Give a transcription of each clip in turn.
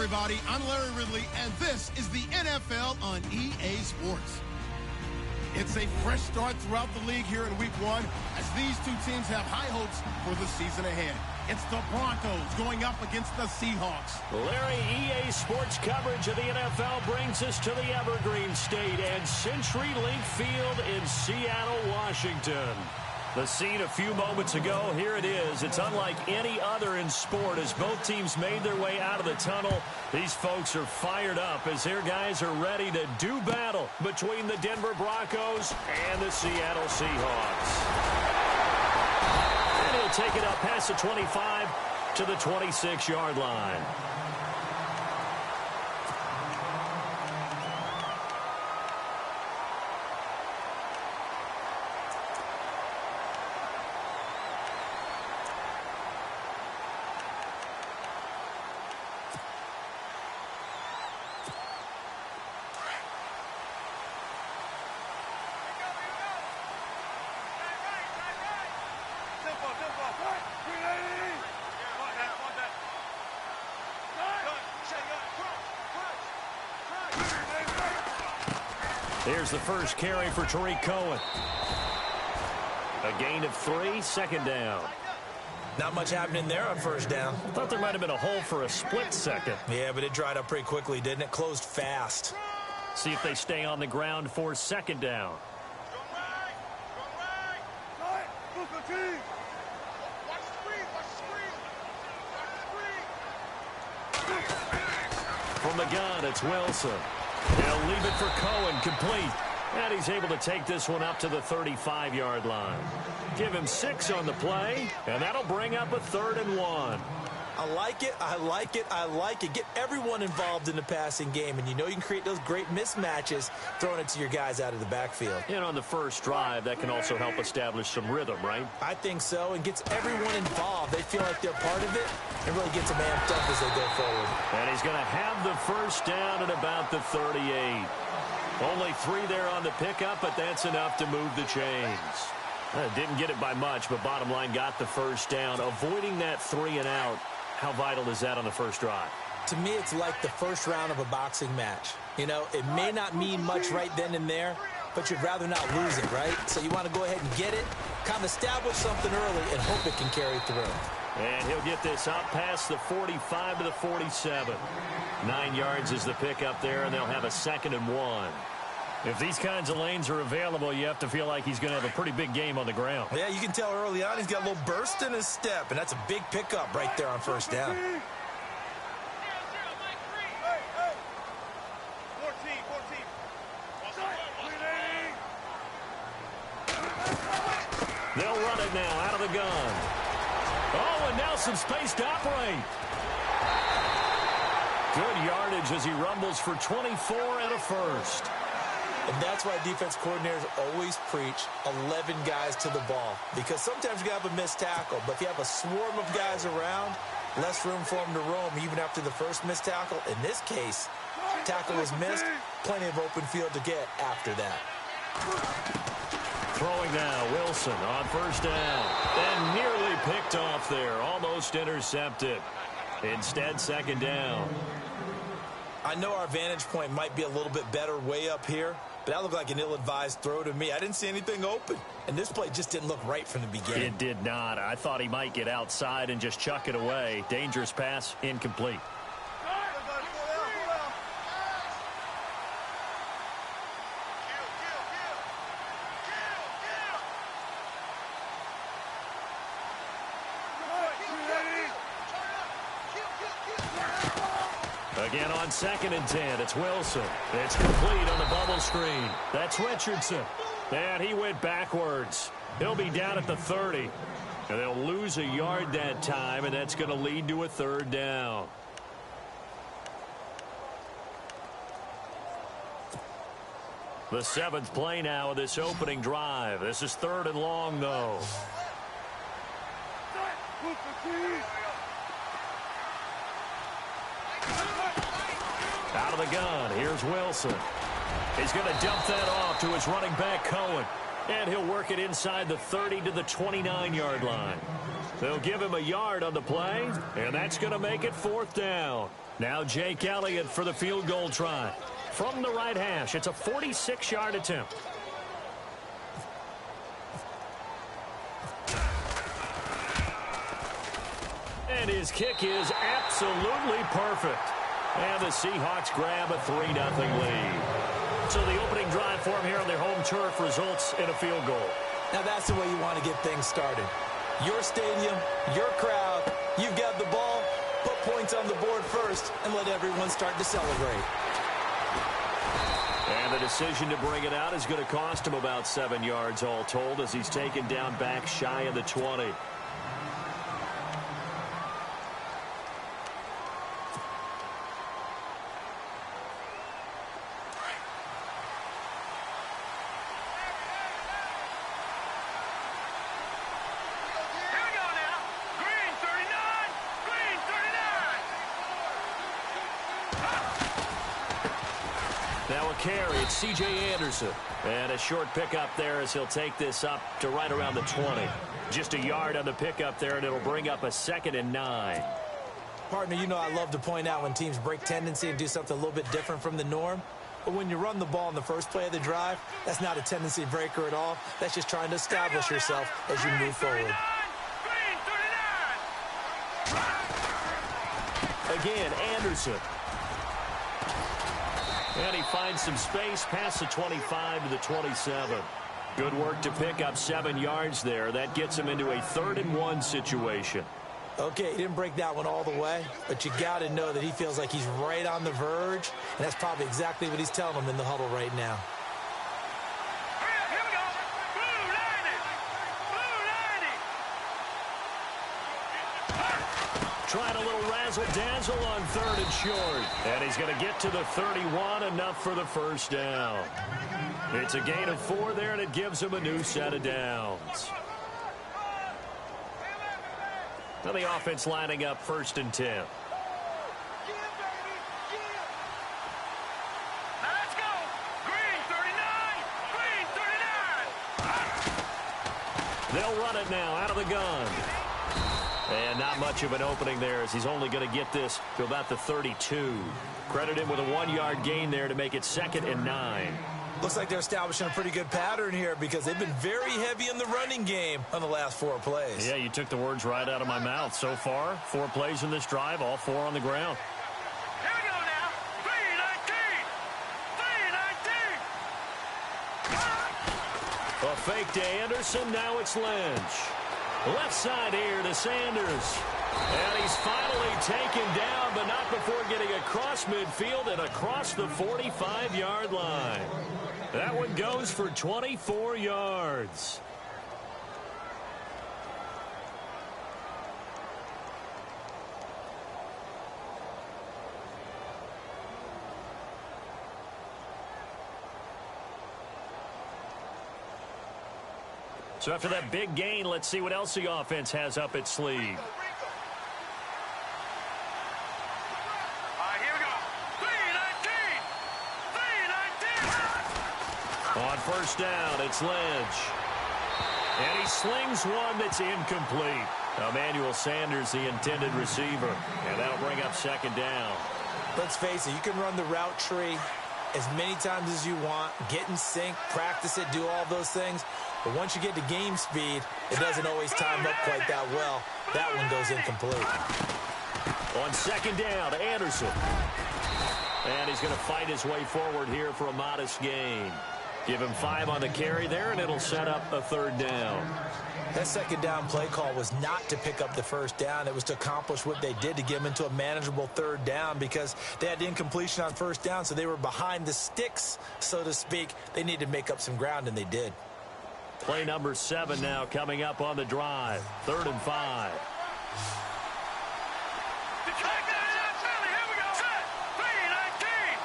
everybody. I'm Larry Ridley, and this is the NFL on EA Sports. It's a fresh start throughout the league here in Week 1 as these two teams have high hopes for the season ahead. It's the Broncos going up against the Sehawks. Larry, EA Sports coverage of the NFL brings us to the Evergreen State and CenturyLink Field in Seattle, Washington. The scene a few moments ago, here it is. It's unlike any other in sport as both teams made their way out of the tunnel. These folks are fired up as their guys are ready to do battle between the Denver Broncos and the Seattle Seahawks. And he'll take it up past the 25 to the 26-yard line. Here's the first carry for Tariq Cohen. A gain of 3, second down. Not much happening there on first down. Thought there might have been a hole for a split second. Yeah, but it dried up pretty quickly, didn't it? Closed fast. See if they stay on the ground for second down. From the gun, it's Wilson. They'll leave it for Cohen, complete. And he's able to take this one up to the 35-yard line. Give him 6 on the play, and that'll bring up a 3rd and 1. I like it, I like it, I like it. Get everyone involved in the passing game, and you know you can create those great mismatches throwing it to your guys out of the backfield. And on the first drive, that can also help establish some rhythm, right? I think so, and gets everyone involved. They feel like they're part of it, and really gets them amped up as they go forward. And he's going to have the first down at about the 38. Only 3 there on the pickup, but that's enough to move the chains. Didn't get it by much, but bottom line got the first down. Avoiding that 3 and out. How vital is that on the first drive? To me, it's like the first round of a boxing match. You know, it may not mean much right then and there, but you'd rather not lose it, right? So you want to go ahead and get it, kind of establish something early, and hope it can carry through. And he'll get this up past the 45 to the 47. 9 yards is the pickup there, and they'll have a 2nd and 1. If these kinds of lanes are available, you have to feel like he's going to have a pretty big game on the ground. Yeah, you can tell early on he's got a little burst in his step, and that's a big pickup right there on first down. They'll run it now out of the gun. Oh, and now some space to operate. Good yardage as he rumbles for 24 and a first. And that's why defense coordinators always preach 11 guys to the ball. Because sometimes you have a missed tackle, but if you have a swarm of guys around, less room for them to roam even after the first missed tackle. In this case, tackle was missed, plenty of open field to get after that. Throwing now, Wilson on first down. And nearly picked off there, almost intercepted. Instead, second down. I know our vantage point might be a little bit better way up here, but that looked like an ill-advised throw to me. I didn't see anything open, and this play just didn't look right from the beginning. It did not. I thought he might get outside and just chuck it away. Dangerous pass, incomplete. Again on 2nd and 10, it's Wilson. It's complete on the bubble screen. That's Richardson. And he went backwards. He'll be down at the 30. And they'll lose a yard that time, and that's going to lead to a 3rd down. The 7th play now of this opening drive. This is 3rd and long, though. Out of the gun, here's Wilson. He's going to dump that off to his running back, Cohen. And he'll work it inside the 30 to the 29-yard line. They'll give him a yard on the play, and that's going to make it 4th down. Now Jake Elliott for the field goal try. From the right hash, it's a 46-yard attempt. And his kick is absolutely perfect. And the Seahawks grab a 3-0 lead. So the opening drive for him here on their home turf results in a field goal. Now that's the way you want to get things started. Your stadium, your crowd, you've got the ball, put points on the board first, and let everyone start to celebrate. And the decision to bring it out is going to cost him about 7 yards all told as he's taken down back shy of the 20. Carry, it's C.J. Anderson. And a short pickup there as he'll take this up to right around the 20. Just a yard on the pickup there, and it'll bring up a 2nd and 9. Partner, you know I love to point out when teams break tendency and do something a little bit different from the norm. But when you run the ball in the first play of the drive, that's not a tendency breaker at all. That's just trying to establish yourself as you move forward. Again, Anderson. And he finds some space past the 25 to the 27. Good work to pick up 7 yards there. That gets him into a 3rd and 1 situation. Okay, he didn't break that one all the way, but you got to know that he feels like he's right on the verge, and that's probably exactly what he's telling them in the huddle right now. Here we go. Blue 90. Trying a little razzle-dazzle on 3rd and short. And he's going to get to the 31, enough for the 1st down. It's a gain of 4 there, and it gives him a new set of downs. Now the offense lining up 1st and 10. Let's go. Green 39. Green 39. They'll run it now out of the gun. And not much of an opening there as he's only going to get this to about the 32. Credit him with a 1-yard gain there to make it 2nd and 9. Looks like they're establishing a pretty good pattern here because they've been very heavy in the running game on the last 4 plays. Yeah, you took the words right out of my mouth. So far, 4 plays in this drive, all 4 on the ground. Here we go now. 3-19. 3-19. A fake to Anderson. Now it's Lynch. Left side here to Sanders. And he's finally taken down, but not before getting across midfield and across the 45-yard line. That one goes for 24 yards. So after that big gain, let's see what else the offense has up its sleeve. All right, here we go. 3-19. 3-19. On 1st down, it's Lynch. And he slings one that's incomplete. Emmanuel Sanders, the intended receiver. And that'll bring up 2nd down. Let's face it, you can run the route tree as many times as you want, get in sync, practice it, do all those things. But once you get to game speed, it doesn't always time up quite that well. That one goes incomplete. On 2nd down, Anderson. And he's going to fight his way forward here for a modest gain. Give him 5 on the carry there, and it'll set up a 3rd down. That 2nd down play call was not to pick up the 1st down. It was to accomplish what they did to get them into a manageable 3rd down because they had incompletion on 1st down, so they were behind the sticks, so to speak. They needed to make up some ground, and they did. Play number 7 now coming up on the drive. 3rd and 5. Here we go. 3-19.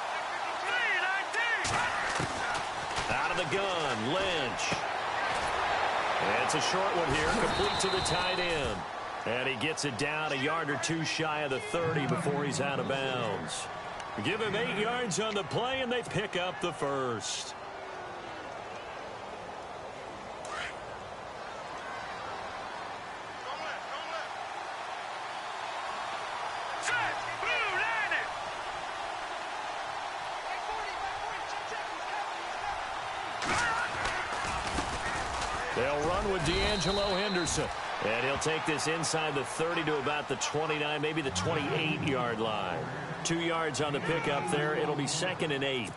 3-19. Out of the gun, Lynch. And it's a short one here, complete to the tight end. And he gets it down a yard or 2 shy of the 30 before he's out of bounds. Give him 8 yards on the play, and they pick up the 1st. run with D'Angelo Henderson. And he'll take this inside the 30 to about the 29, maybe the 28-yard line. 2 yards on the pickup there. It'll be 2nd and 8.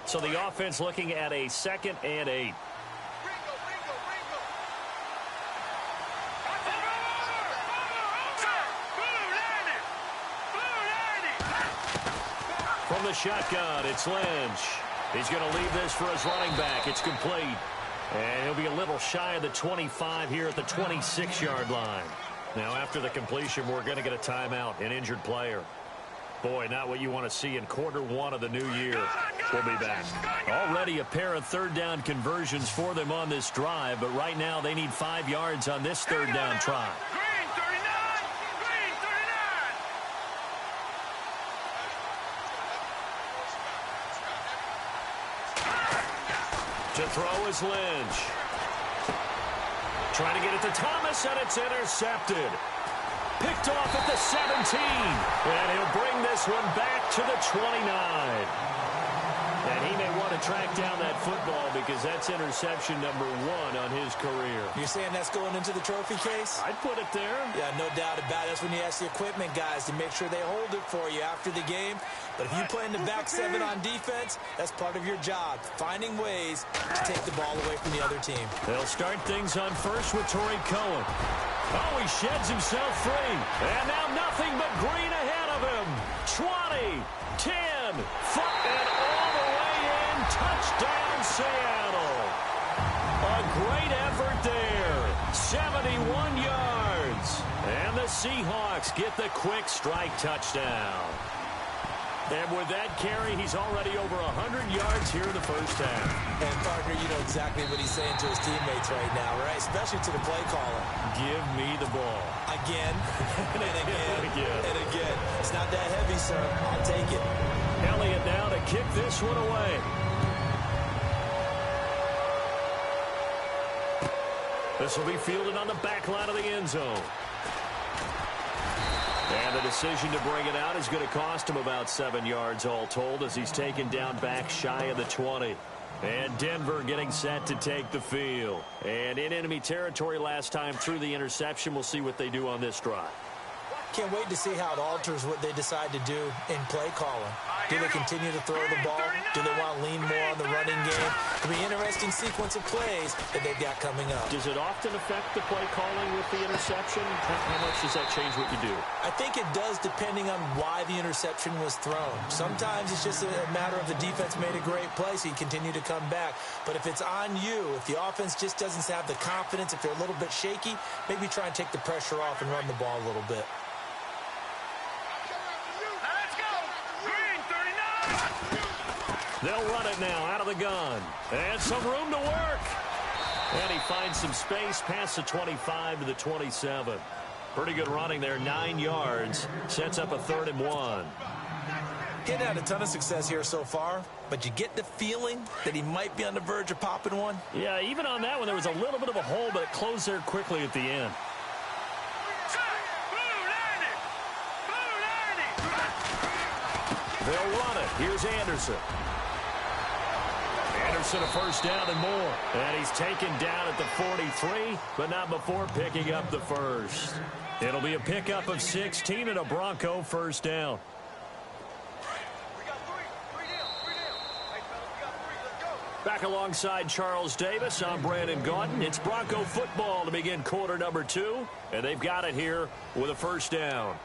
So the offense looking at a 2nd and 8. From the shotgun, it's Lynch. He's going to leave this for his running back. It's complete. And he'll be a little shy of the 25 here at the 26-yard line. Now, after the completion, we're going to get a timeout, an injured player. Boy, not what you want to see in quarter 1 of the new year. We'll be back. Already a pair of third-down conversions for them on this drive, but right now they need 5 yards on this third-down try. To throw is Lynch. Trying to get it to Thomas, and it's intercepted. Picked off at the 17. And he'll bring this one back to the 29. And he may want to track down that football because that's interception number 1 on his career. You're saying that's going into the trophy case? I'd put it there. Yeah, no doubt about it. That's when you ask the equipment guys to make sure they hold it for you after the game. But if you play in the back 7 on defense, that's part of your job, finding ways to take the ball away from the other team. They'll start things on first with Torrey Cohen. Oh, he sheds himself free. And now nothing but green ahead of him. 20, 10, 5, and all the way in. Touchdown, Seattle. A great effort there. 71 yards. And the Seahawks get the quick strike touchdown. And with that carry, he's already over 100 yards here in the first half. And, partner, you know exactly what he's saying to his teammates right now, right? Especially to the play caller. Give me the ball. Again, and again, and again. It's not that heavy, sir. I'll take it. Elliott now to kick this one away. This will be fielded on the back line of the end zone. And the decision to bring it out is going to cost him about 7 yards all told as he's taken down back shy of the 20. And Denver getting set to take the field. And in enemy territory last time through the interception. We'll see what they do on this drive. Can't wait to see how it alters what they decide to do in play calling. Do they continue to throw the ball? Do they want to lean more on the running game? It'll be an interesting sequence of plays that they've got coming up. Does it often affect the play calling with the interception? How much does that change what you do? I think it does depending on why the interception was thrown. Sometimes it's just a matter of the defense made a great play, so you continue to come back. But if it's on you, if the offense just doesn't have the confidence, if they're a little bit shaky, maybe try and take the pressure off and run the ball a little bit. They'll run it now out of the gun. And some room to work. And he finds some space past the 25 to the 27. Pretty good running there, 9 yards. Sets up a 3rd and 1. Getting had a ton of success here so far, but you get the feeling that he might be on the verge of popping one. Yeah, even on that one, there was a little bit of a hole, but it closed there quickly at the end. They'll run it. Here's Anderson. Anderson a first down and more. And he's taken down at the 43, but not before picking up the first. It'll be a pickup of 16 and a Bronco first down. Back alongside Charles Davis, I'm Brandon Gaudin. It's Bronco football to begin quarter number 2, and they've got it here with a first down.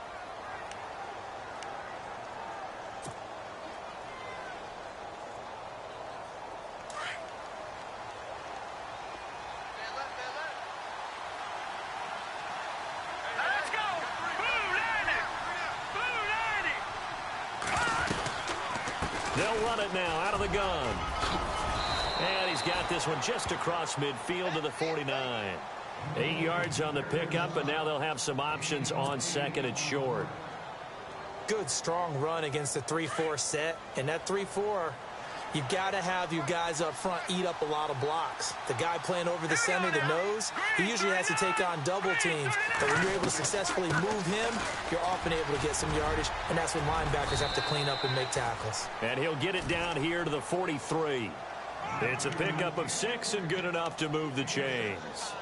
They'll run it now out of the gun. And he's got this one just across midfield to the 49. 8 yards on the pickup, and now they'll have some options on second and short. Good, strong run against the 3-4 set. And that 3-4, you've got to have your guys up front eat up a lot of blocks. The guy playing over the center, the nose, he usually has to take on double teams. But when you're able to successfully move him, you're often able to get some yardage, and that's when linebackers have to clean up and make tackles. And he'll get it down here to the 43. It's a pickup of 6 and good enough to move the chains.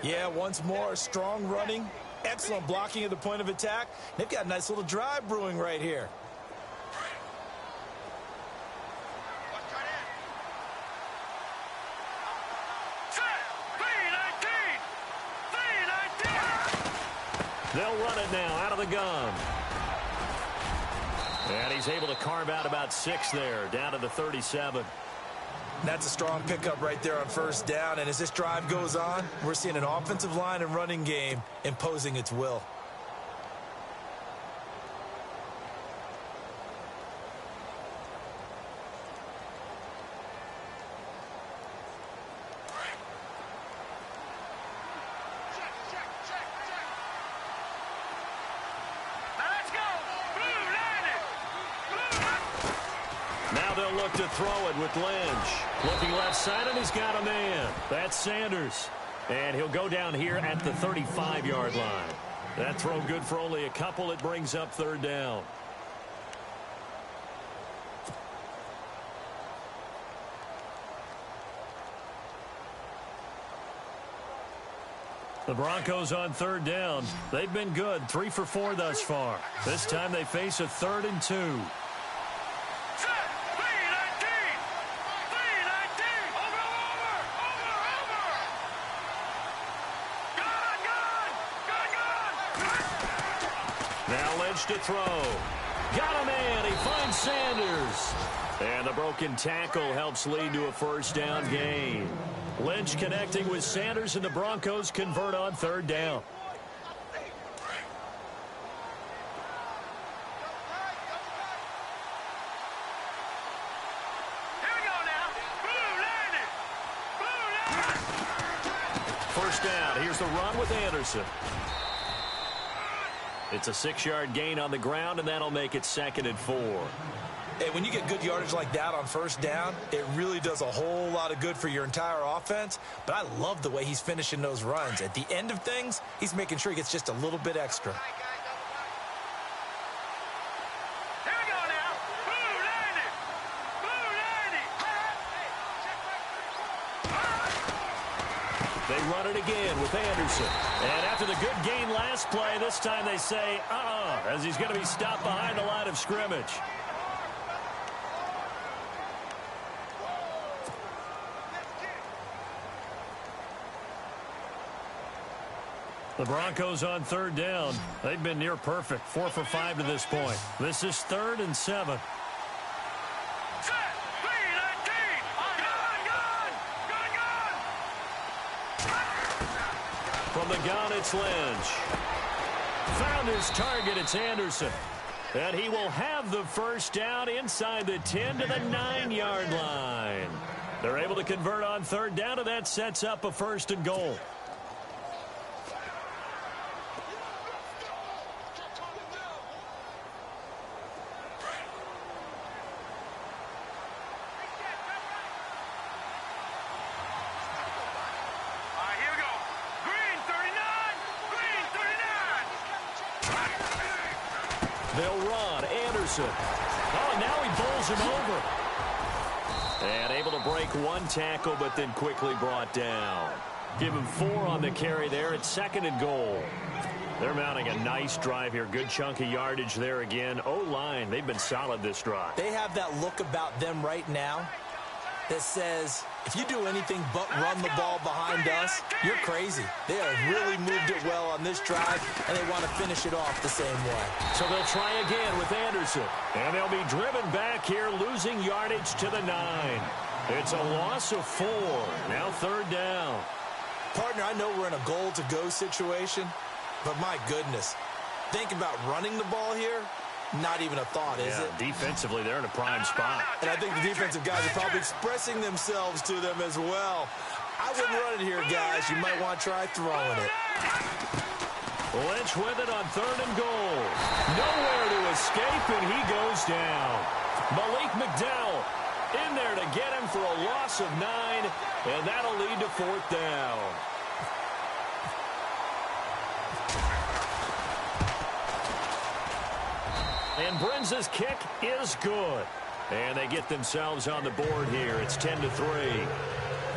Yeah, once more, strong running, excellent blocking at the point of attack. They've got a nice little drive brewing right here. They'll run it now out of the gun. And he's able to carve out about 6 there, down to the 37. That's a strong pickup right there on first down. And as this drive goes on, we're seeing an offensive line and running game imposing its will. Now they'll look to throw it with Lynch. Looking left side, and he's got a man. That's Sanders. And he'll go down here at the 35-yard line. That throw good for only a couple. It brings up third down. The Broncos on third down. They've been good, 3 for 4 thus far. This time they face a 3rd and 2. Now Lynch to throw. Got a man. He finds Sanders. And the broken tackle helps lead to a first down gain. Lynch connecting with Sanders, and the Broncos convert on third down. First down. Here's the run with Anderson. It's a 6-yard gain on the ground, and that'll make it 2nd and 4. Hey, when you get good yardage like that on first down, it really does a whole lot of good for your entire offense. But I love the way he's finishing those runs. At the end of things, he's making sure he gets just a little bit extra. They run it again with Anderson. And after the good gain last play, this time they say, as he's going to be stopped behind the line of scrimmage. The Broncos on third down. They've been near perfect, 4 for 5 to this point. This is 3rd and 7. From the gun, it's Lynch. Found his target, it's Anderson. And he will have the first down inside the 10 to the 9-yard line. They're able to convert on third down, and that sets up a 1st and goal. They'll run. Anderson. Oh, and now he bowls him over. And able to break one tackle, but then quickly brought down. Give him 4 on the carry there. It's 2nd and goal. They're mounting a nice drive here. Good chunk of yardage there again. O-line, they've been solid this drive. They have that look about them right now that says, if you do anything but run the ball behind us, you're crazy. They have really moved it well on this drive, and they want to finish it off the same way. So they'll try again with Anderson. And they'll be driven back here, losing yardage to the 9. It's a loss of 4. Now 3rd down. Partner, I know we're in a goal-to-go situation, but my goodness, think about running the ball here. Not even a thought, is it? Defensively, they're in a prime spot. And I think the defensive guys are probably expressing themselves to them as well. I wouldn't run it here, guys. You might want to try throwing it. Lynch with it on 3rd and goal. Nowhere to escape, and he goes down. Malik McDowell in there to get him for a loss of 9, and that'll lead to 4th down. And Brenza's kick is good. And they get themselves on the board here. It's 10-3.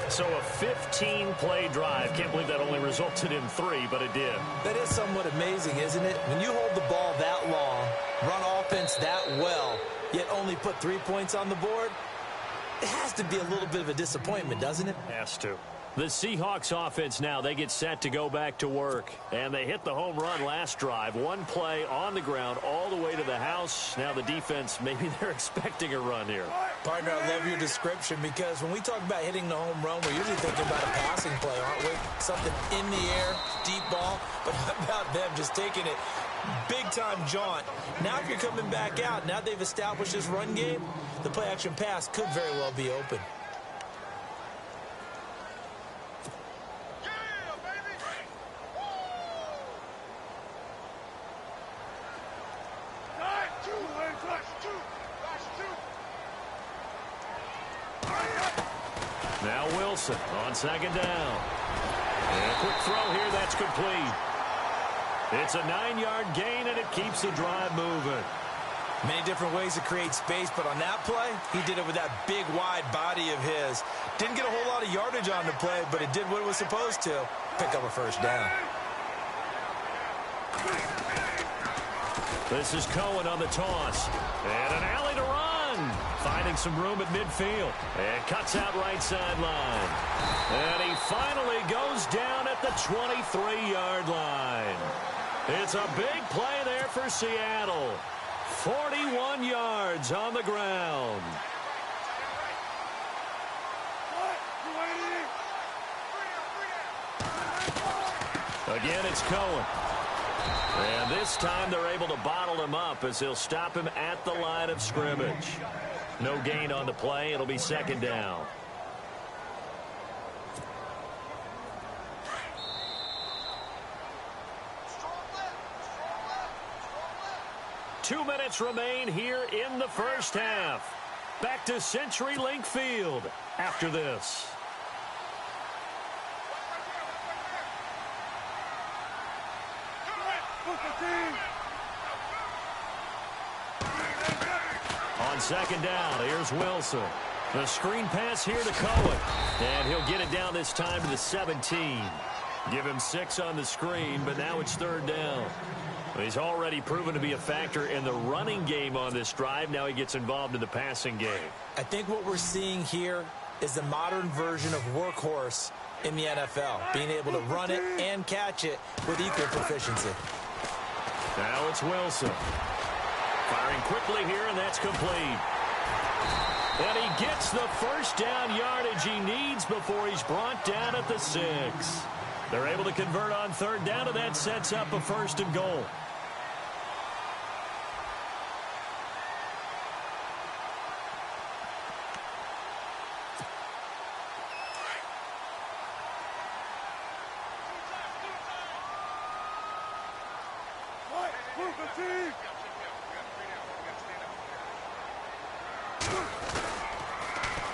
So a 15-play drive. Can't believe that only resulted in 3, but it did. That is somewhat amazing, isn't it? When you hold the ball that long, run offense that well, yet only put 3 points on the board, it has to be a little bit of a disappointment, doesn't it? Has to. The Seahawks offense now, they get set to go back to work. And they hit the home run last drive. One play on the ground all the way to the house. Now the defense, maybe they're expecting a run here. Partner, I love your description because when we talk about hitting the home run, we're usually thinking about a passing play, aren't we? Something in the air, deep ball. But how about them just taking it big-time jaunt? Now if you're coming back out, now they've established this run game, the play-action pass could very well be open. Now Wilson on second down. And a quick throw here, that's complete. It's a 9-yard gain, and it keeps the drive moving. Many different ways to create space, but on that play, he did it with that big, wide body of his. Didn't get a whole lot of yardage on the play, but it did what it was supposed to. Pick up a first down. This is Cohen on the toss. And an alley to run. Finding some room at midfield. And cuts out right sideline. And he finally goes down at the 23-yard line. It's a big play there for Seattle. 41 yards on the ground. Again, it's Cohen. And this time they're able to bottle him up as they'll stop him at the line of scrimmage. No gain on the play. It'll be second down. Two minutes remain here in the first half. Back to CenturyLink Field after this. On second down, here's Wilson. The screen pass here to Cohen. And he'll get it down this time to the 17. Give him 6 on the screen, but now it's third down. He's already proven to be a factor in the running game on this drive. Now he gets involved in the passing game. I think what we're seeing here is the modern version of workhorse in the NFL, being able to run it and catch it with equal proficiency. Now it's Wilson. Firing quickly here, and that's complete. And he gets the first down yardage he needs before he's brought down at the 6. They're able to convert on third down, and that sets up a first and goal.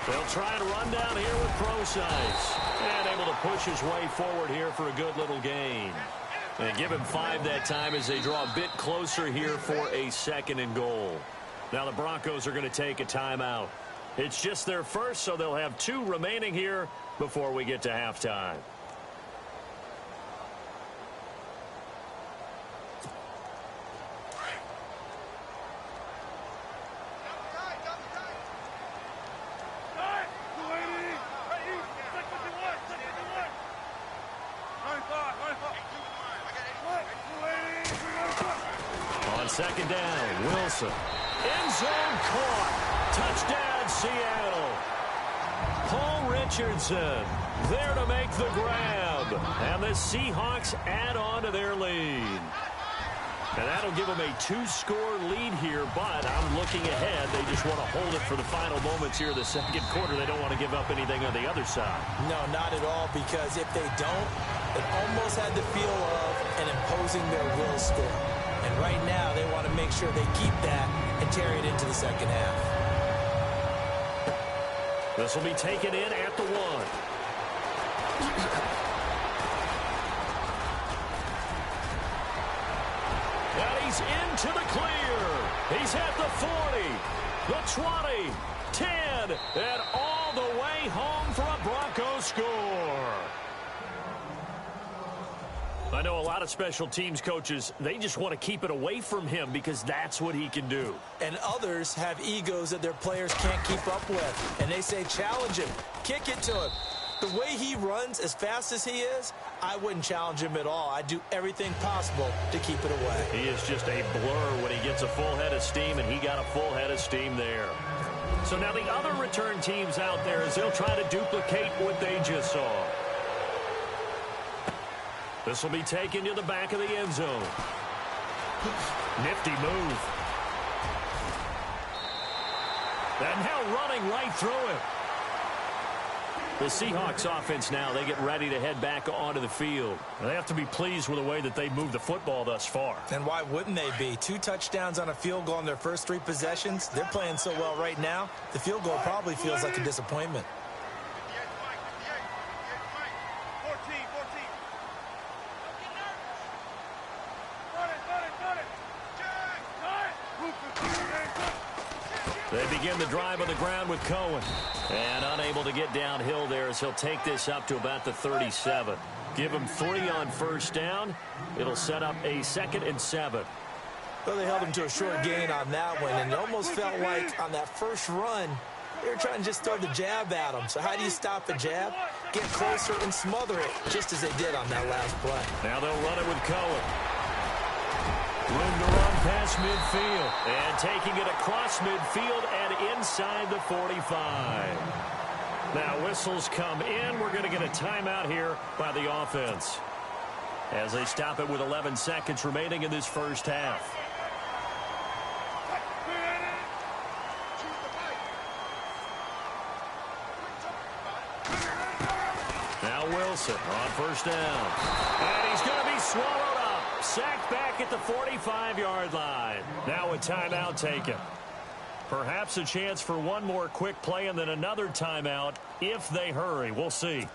They'll try and run down here with Procise. And able to push his way forward here for a good little gain. And give him 5 that time as they draw a bit closer here for a second and goal. Now the Broncos are going to take a timeout. It's just their first, so they'll have 2 remaining here before we get to halftime. Second down, Wilson. End zone caught. Touchdown, Seattle. Paul Richardson there to make the grab. And the Seahawks add on to their lead. And that'll give them a 2-score lead here, but I'm looking ahead. They just want to hold it for the final moments here of the second quarter. They don't want to give up anything on the other side. No, not at all, because if they don't, it almost had the feel of an imposing their will score. And right now, they want to make sure they keep that and carry it into the second half. This will be taken in at the 1. And he's into the clear. He's at the 40. the 20, 10, and all the way home for a Broncos score. I know a lot of special teams coaches, they just want to keep it away from him because that's what he can do. And others have egos that their players can't keep up with. And they say, challenge him, kick it to him. The way he runs as fast as he is, I wouldn't challenge him at all. I'd do everything possible to keep it away. He is just a blur when he gets a full head of steam, and he got a full head of steam there. So now the other return teams out there as they'll try to duplicate what they just saw. This will be taken to the back of the end zone. Nifty move. And now running right through him. The Seahawks offense now, they get ready to head back onto the field. They have to be pleased with the way that they moved the football thus far. And why wouldn't they be? 2 touchdowns on a field goal in their first 3 possessions. They're playing so well right now, the field goal probably feels like a disappointment. 14. They begin the drive on the ground with Cohen. And unable to get downhill there as he'll take this up to about the 37. Give him 3 on first down. It'll set up a 2nd and 7. Well, they held him to a short gain on that one, and it almost felt like on that first run, they were trying to just throw the jab at him. So how do you stop the jab? Get closer and smother it, just as they did on that last play. Now they'll run it with Cohen. Room to run past midfield. And taking it across midfield and inside the 45. Now whistles come in. We're going to get a timeout here by the offense, as they stop it with 11 seconds remaining in this first half. Now Wilson on first down. And he's going to be swallowed up. Sacked back at the 45-yard line. Now a timeout taken. Perhaps a chance for one more quick play and then another timeout if they hurry. We'll see.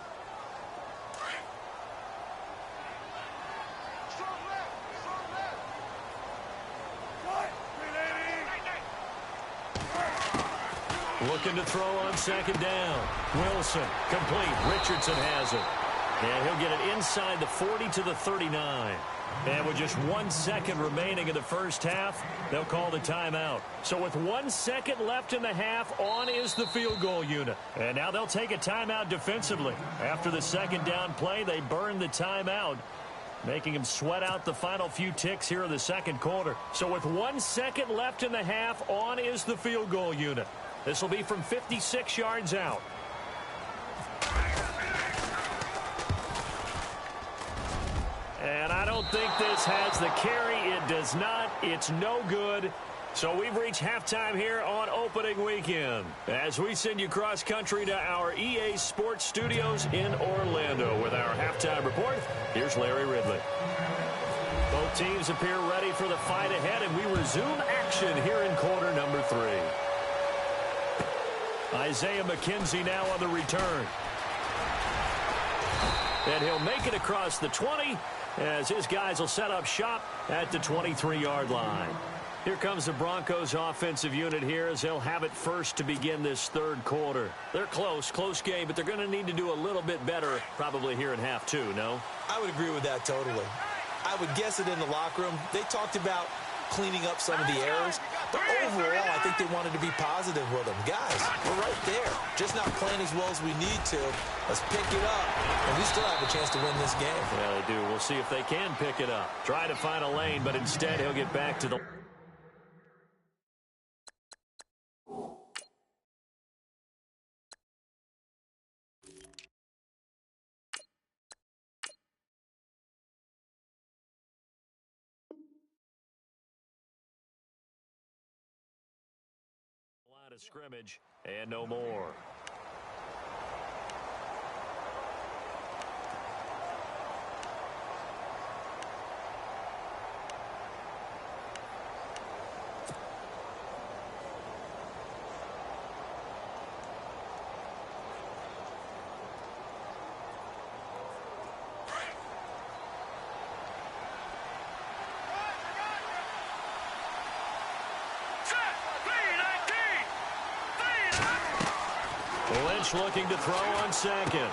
Looking to throw on second down. Wilson, complete. Richardson has it. And he'll get it inside the 40 to the 39. And with just 1 second remaining in the first half, they'll call the timeout. So with 1 second left in the half, on is the field goal unit. And now they'll take a timeout defensively. After the second down play, they burn the timeout, making them sweat out the final few ticks here in the second quarter. So with 1 second left in the half, on is the field goal unit. This will be from 56 yards out. And I don't think this has the carry. It does not. It's no good. So we've reached halftime here on opening weekend. As we send you cross-country to our EA Sports Studios in Orlando with our halftime report, here's Larry Ridley. Both teams appear ready for the fight ahead, and we resume action here in quarter number 3. Isaiah McKenzie now on the return. And he'll make it across the 20 as his guys will set up shop at the 23-yard line. Here comes the Broncos offensive unit here as they'll have it first to begin this third quarter. They're close game, but they're going to need to do a little bit better probably here in half 2, no? I would agree with that totally. I would guess it in the locker room. They talked about cleaning up some of the errors, but overall, I think they wanted to be positive with them. Guys, we're right there. Just not playing as well as we need to. Let's pick it up, and we still have a chance to win this game. Yeah, they do. We'll see if they can pick it up. Try to find a lane, but instead he'll get back to the... line of scrimmage, and no more. Lynch looking to throw on second.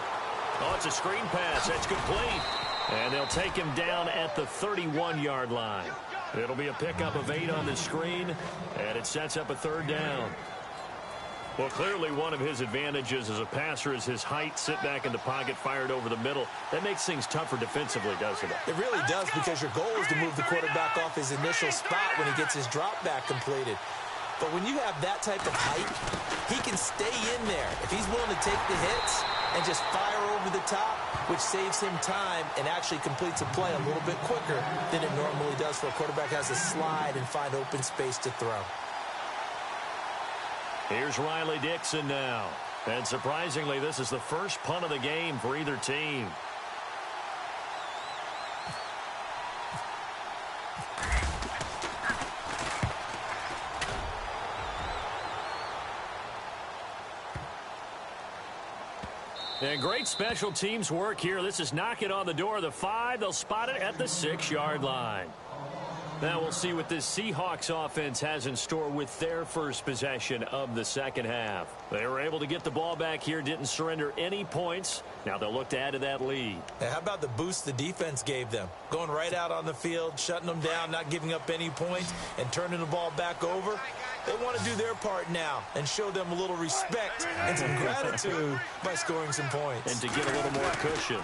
Oh, it's a screen pass. That's complete. And they'll take him down at the 31-yard line. It'll be a pickup of 8 on the screen, and it sets up a third down. Well, clearly one of his advantages as a passer is his height, sit back in the pocket, fired over the middle. That makes things tougher defensively, doesn't it? It really does, because your goal is to move the quarterback off his initial spot when he gets his drop back completed. But when you have that type of height, he can stay in there if he's willing to take the hits and just fire over the top, which saves him time and actually completes a play a little bit quicker than it normally does for a quarterback has to slide and find open space to throw. Here's Riley Dixon now. And surprisingly, this is the first punt of the game for either team. And great special teams work here. This is knocking on the door of the 5. They'll spot it at the 6-yard line. Now we'll see what this Seahawks offense has in store with their first possession of the second half. They were able to get the ball back here, didn't surrender any points. Now they'll look to add to that lead. Now, how about the boost the defense gave them? Going right out on the field, shutting them down, not giving up any points, and turning the ball back over. They want to do their part now and show them a little respect and some gratitude by scoring some points. And to get a little more cushion.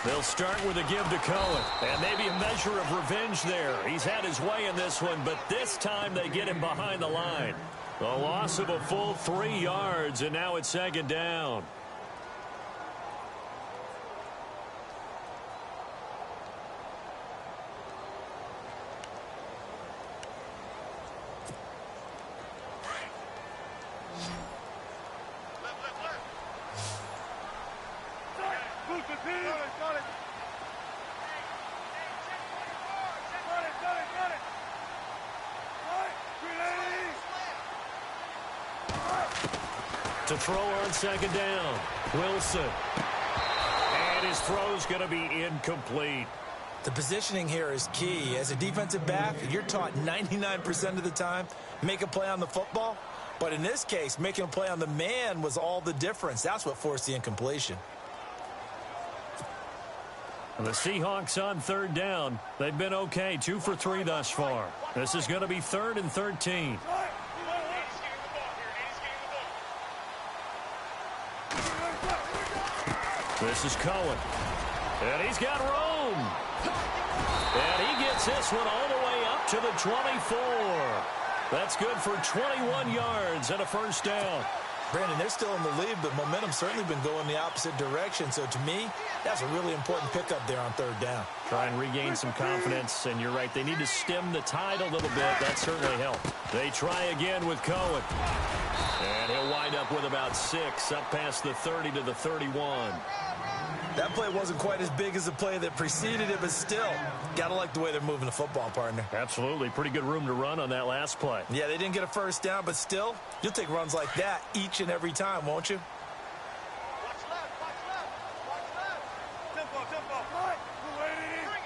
They'll start with a give to Cohen. And maybe a measure of revenge there. He's had his way in this one, but this time they get him behind the line. A loss of a full 3 yards, and now it's second down. To throw on second down, Wilson. And his throw's going to be incomplete. The positioning here is key. As a defensive back, you're taught 99% of the time, make a play on the football. But in this case, making a play on the man was all the difference. That's what forced the incompletion. And the Seahawks on third down. They've been okay, 2 for 3 thus far. This is going to be 3rd and 13. This is Cohen. And he's got room. And he gets this one all the way up to the 24. That's good for 21 yards and a first down. Brandon, they're still in the lead, but momentum's certainly been going the opposite direction. So to me, that's a really important pickup there on third down. Try and regain some confidence, and you're right. They need to stem the tide a little bit. That certainly helped. They try again with Cohen. And he'll wind up with about 6, up past the 30 to the 31. That play wasn't quite as big as the play that preceded it, but still, got to like the way they're moving the football, partner. Absolutely. Pretty good room to run on that last play. Yeah, they didn't get a first down, but still, you'll take runs like that each and every time, won't you? Watch left, watch left, watch left. Tempo, tempo. Right. Bring it,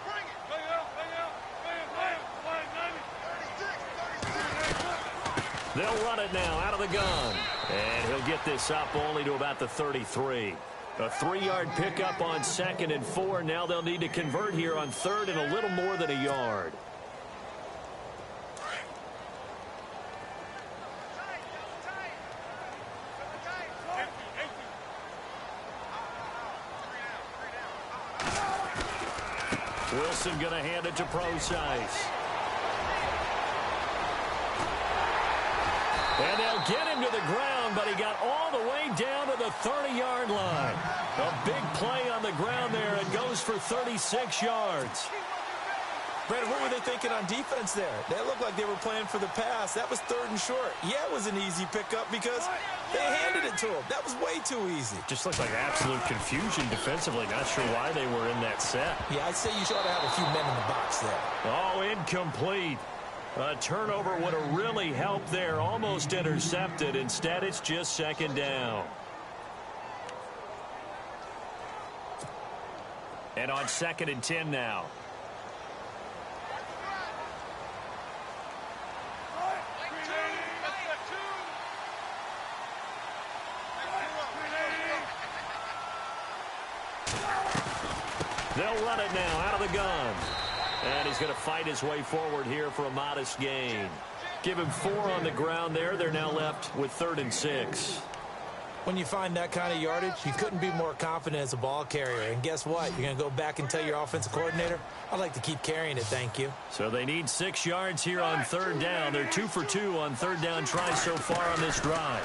bring it. Bring it out, bring it out. Bring it, bring it. They'll run it now out of the gun. And he'll get this up only to about the 33. A 3-yard pickup on 2nd and 4. Now they'll need to convert here on 3rd and a little more than a yard. Wilson going to hand it to Procise. And they'll get him to the ground, but he got all the way down to the 30-yard line. A big play on the ground there. It goes for 36 yards. Brandon, what were they thinking on defense there? They looked like they were playing for the pass. That was 3rd and short. Yeah, it was an easy pickup because they handed it to him. That was way too easy. Just looked like absolute confusion defensively. Not sure why they were in that set. Yeah, I'd say you should have a few men in the box there. Oh, incomplete. A turnover would have really helped there. Almost intercepted. Instead, it's just 2nd down. And on 2nd and 10 now. They'll run it now out of the gun. And he's going to fight his way forward here for a modest gain. Give him 4 on the ground there. They're now left with 3rd and 6. When you find that kind of yardage, you couldn't be more confident as a ball carrier. And guess what? You're going to go back and tell your offensive coordinator, I'd like to keep carrying it, thank you. So they need 6 yards here on 3rd down. They're 2 for 2 on 3rd down tries so far on this drive.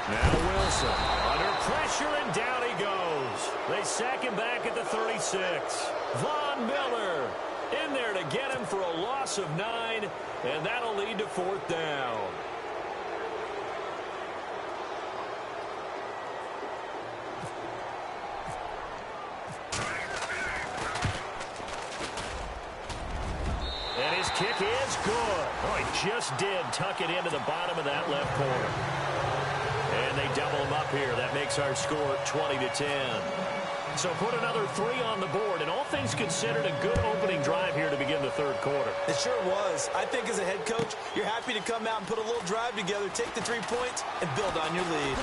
Now Wilson under pressure, and down he goes. They sack him back at the 36. Von Miller in there to get him for a loss of 9, and that'll lead to 4th down. And his kick is good. Oh, he just did tuck it into the bottom of that left corner. And they double him up here. That makes our score 20-10. So put another 3 on the board, and all things considered, a good opening drive here to begin the 3rd quarter. It sure was. I think as a head coach, you're happy to come out and put a little drive together, take the 3 points, and build on your lead.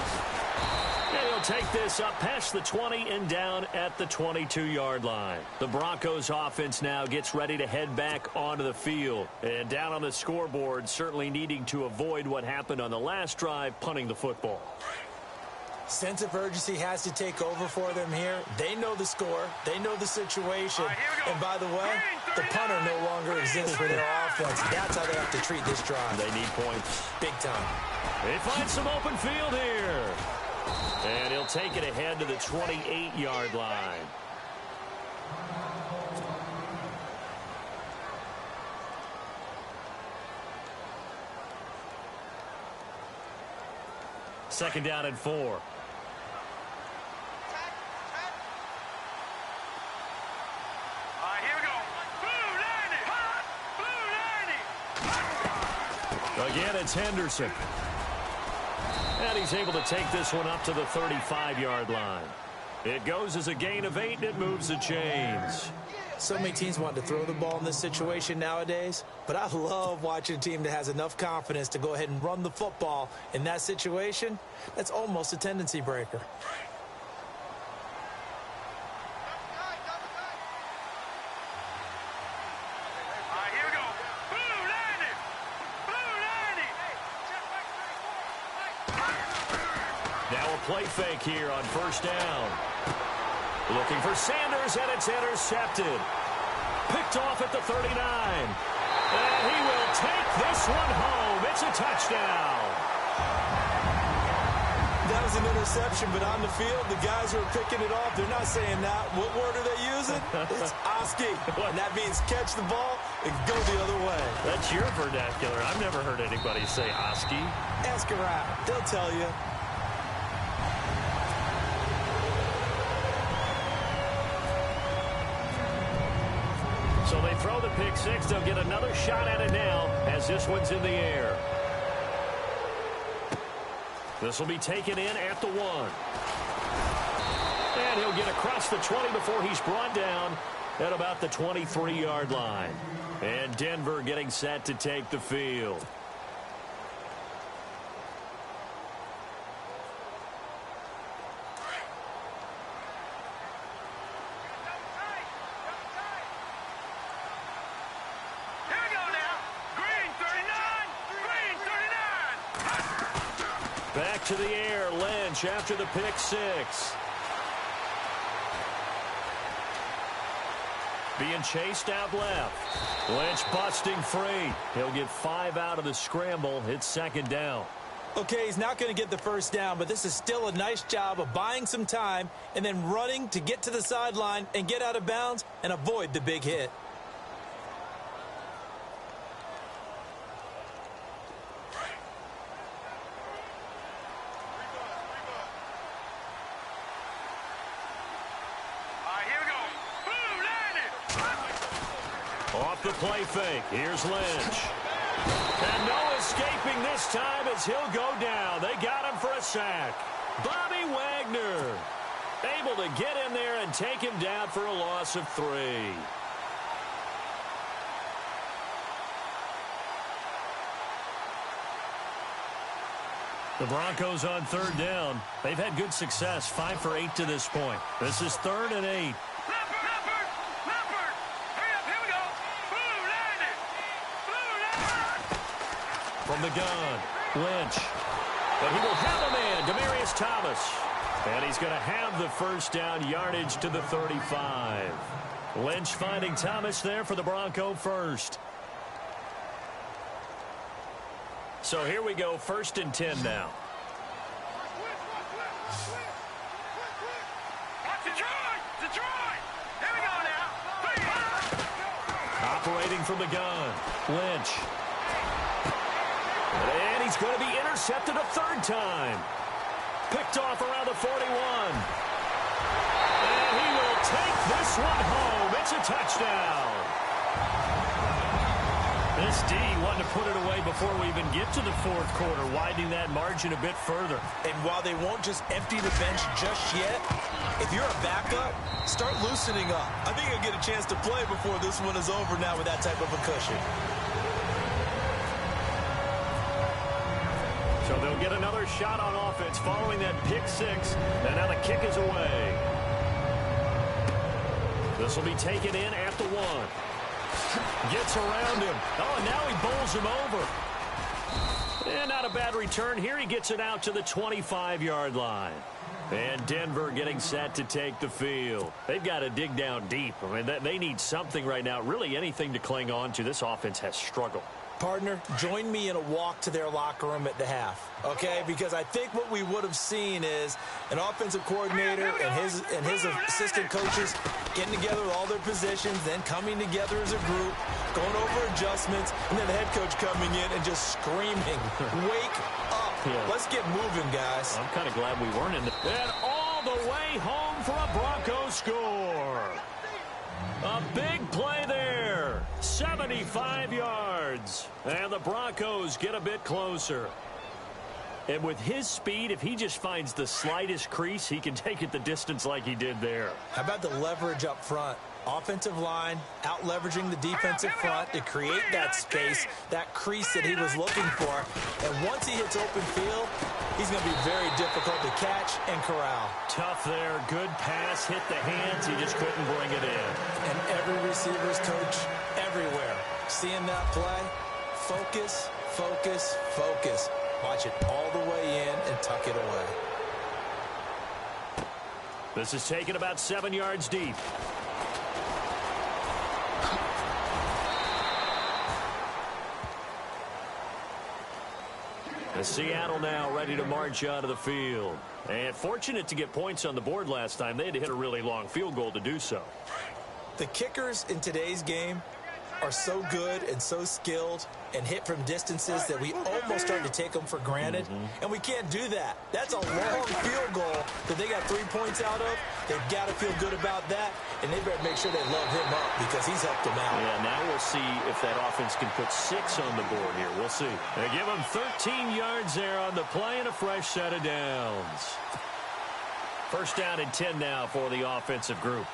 And he'll take this up past the 20 and down at the 22-yard line. The Broncos offense now gets ready to head back onto the field. And down on the scoreboard, certainly needing to avoid what happened on the last drive, punting the football. Sense of urgency has to take over for them here. They know the score. They know the situation. And by the way, the punter no longer exists for their offense. That's how they have to treat this drive. They need points. Big time. They find some open field here. And he'll take it ahead to the 28-yard line. Second down and 4. Again, it's Henderson. And he's able to take this one up to the 35-yard line. It goes as a gain of 8, and it moves the chains. So many teams want to throw the ball in this situation nowadays, but I love watching a team that has enough confidence to go ahead and run the football in that situation. That's almost a tendency breaker. Play fake here on 1st down. Looking for Sanders, and it's intercepted. Picked off at the 39. And he will take this one home. It's a touchdown. That was an interception, but on the field, the guys who are picking it off, they're not saying that. What word are they using? It's Oski. And that means catch the ball and go the other way. That's your vernacular. I've never heard anybody say Oski. Ask around. They'll tell you. So they throw the pick 6. They'll get another shot at it now as this one's in the air. This will be taken in at the 1. And he'll get across the 20 before he's brought down at about the 23-yard line. And Denver getting set to take the field. Back to the air, Lynch after the pick 6. Being chased out left. Lynch busting free. He'll get 5 out of the scramble. It's 2nd down. Okay, he's not going to get the 1st down, but this is still a nice job of buying some time and then running to get to the sideline and get out of bounds and avoid the big hit. Off the play fake. Here's Lynch. And no escaping this time as he'll go down. They got him for a sack. Bobby Wagner able to get in there and take him down for a loss of 3. The Broncos on 3rd down. They've had good success, 5 for 8 to this point. This is 3rd and 8. from the gun. Lynch. But he will have a man, Demaryius Thomas. And he's going to have the first down, yardage to the 35. Lynch finding Thomas there for the Bronco first. So here we go, 1st and 10 now. Detroit! Here we go now. Operating from the gun. Lynch. And he's going to be intercepted a 3rd time. Picked off around the 41. And he will take this one home. It's a touchdown. This D wanted to put it away before we even get to the 4th quarter, widening that margin a bit further. And while they won't just empty the bench just yet, if you're a backup, start loosening up. I think you'll get a chance to play before this one is over now with that type of a cushion. So they'll get another shot on offense following that pick 6. And now the kick is away. This will be taken in at the 1. Gets around him. Oh, and now he bowls him over. And not a bad return here. He gets it out to the 25-yard line. And Denver getting set to take the field. They've got to dig down deep. I mean, they need something right now, really anything to cling on to. This offense has struggled. Partner, join me in a walk to their locker room at the half, okay? Because I think what we would have seen is an offensive coordinator and his assistant coaches getting together with all their positions, then coming together as a group, going over adjustments, and then the head coach coming in and just screaming, wake up. Yeah. Let's get moving, guys. I'm kind of glad we weren't in the... And all the way home for a Broncos score. A big play there. 75 yards. And the Broncos get a bit closer. And with his speed, if he just finds the slightest crease, he can take it the distance like he did there. How about the leverage up front? Offensive line out-leveraging the defensive front to create that space, that crease that he was looking for. And once he hits open field, he's going to be very difficult to catch and corral. Tough there. Good pass. Hit the hands. He just couldn't bring it in. And every receiver's coach everywhere. Seeing that play, focus, focus, focus. Watch it all the way in and tuck it away. This is taken about 7 yards deep. Seattle now ready to march out of the field. And fortunate to get points on the board last time. They had to hit a really long field goal to do so. The kickers in today's game are so good and so skilled and hit from distances that we almost start to take them for granted. And we can't do that. That's a long field goal that they got 3 points out of. They've got to feel good about that, and they better make sure they load him up because he's helped them out. Yeah, now we'll see if that offense can put 6 on the board here. We'll see. They give him 13 yards there on the play and a fresh set of downs. 1st down and 10 now for the offensive group.